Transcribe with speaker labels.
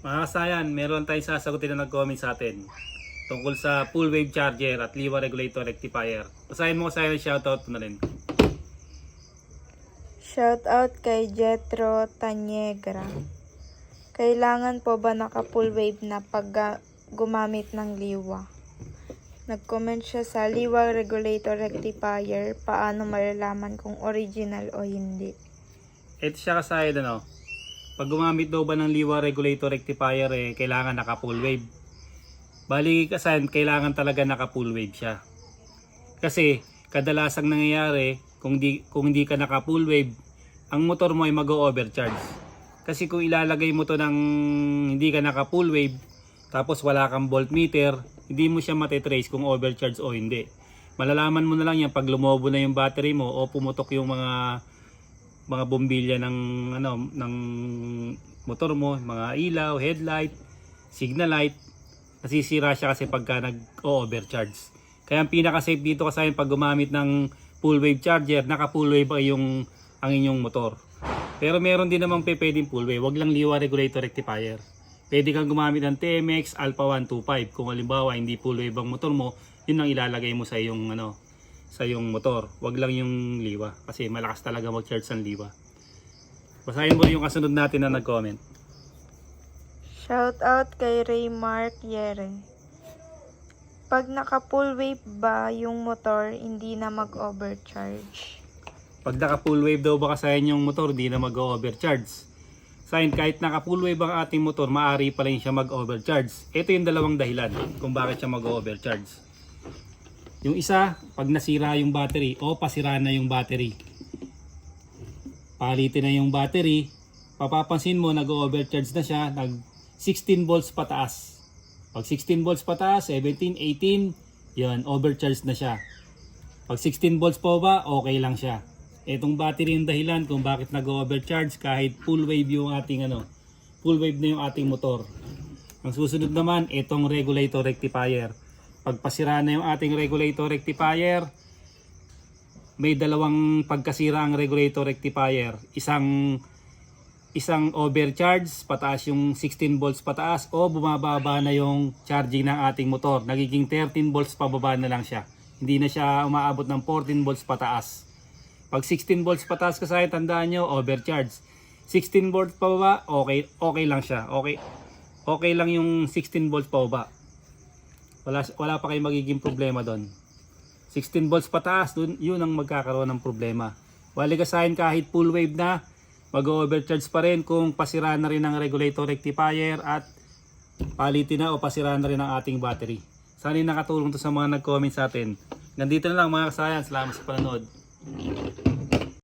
Speaker 1: Mga kasayan, meron tayong sasagutin na nag-comment sa atin tungkol sa full wave charger at liwa regulator rectifier. Basahin mo kasayan, shoutout mo na rin.
Speaker 2: Shoutout kay Jetro Tanyegra. Kailangan po ba naka full wave na pag gumamit ng liwa? Nag-comment siya sa liwa regulator rectifier, paano malalaman kung original o hindi.
Speaker 1: Ito siya kasayan, pag gumamit daw ba ng liwa regulator rectifier, kailangan naka full wave. Bali kasayan, kailangan talaga naka full wave siya. Kasi kadalasang nangyayari, kung hindi ka naka full wave, ang motor mo ay mag-overcharge. Kasi kung ilalagay mo to ng hindi ka naka full wave, tapos wala kang voltmeter, hindi mo siya matitrace kung overcharge o hindi. Malalaman mo na lang yan pag lumobo na yung battery mo o pumutok yung mga bombilya ng ng motor mo, mga ilaw, headlight, signal light. Nasisira siya kasi pagka nag-overcharge. Kaya ang pinaka-safe dito kasi pag gumamit ng full wave charger, naka full wave ay ang inyong motor. Pero meron din namang pwedeng full wave, wag lang liwa regulator rectifier. Pwede kang gumamit ng TMX Alpha 125 kung halimbawa hindi full wave ang motor mo, yun ang ilalagay mo sa iyong sa iyong motor. Wag lang yung liwa kasi malakas talaga mag-charge ang liwa. Basahin mo yung kasunod natin na nag-comment.
Speaker 2: Shoutout kay Raymark Yere. Pag naka full wave ba yung motor, hindi na mag-overcharge?
Speaker 1: Pag naka full wave daw ba kasayan yung motor, hindi na mag-overcharge. Sign, kahit naka full wave ang ating motor, maaari pa rin siya mag-overcharge. Ito yung dalawang dahilan kung bakit siya mag-overcharge. Yung isa, pag nasira yung battery o pasira na yung battery. Palitin na yung battery, papapansin mo nag-overcharge na siya, nag 16 volts pataas. Pag 16 volts pataas, 17, 18, yan, overcharge na siya. Pag 16 volts pa ba, okay lang siya. Etong battery yung dahilan kung bakit nag-overcharge kahit full wave yung ating full wave na yung ating motor. Ang susunod naman, etong regulator rectifier. Pag pasira na yung ating regulator rectifier, may dalawang pagkasira ang regulator rectifier. Isang overcharge, pataas yung 16 volts pataas o bumababa na yung charging ng ating motor. Nagiging 13 volts pababa na lang siya. Hindi na siya umaabot ng 14 volts pataas. Pag 16 volts pataas kasi tandaan nyo, overcharge. 16 volts pababa, okay lang siya. Okay lang yung 16 volts pababa. Wala pa kayong magiging problema doon. 16 volts pataas, yun ang magkakaroon ng problema. Bali kasahin kahit full wave na, mag-overcharge pa rin kung pasira na rin ang regulator rectifier at palitin na o pasira na rin ang ating battery. Sana nakatulong to sa mga nag-comment sa atin. Nandito na lang mga kasayan. Salamat sa panonood.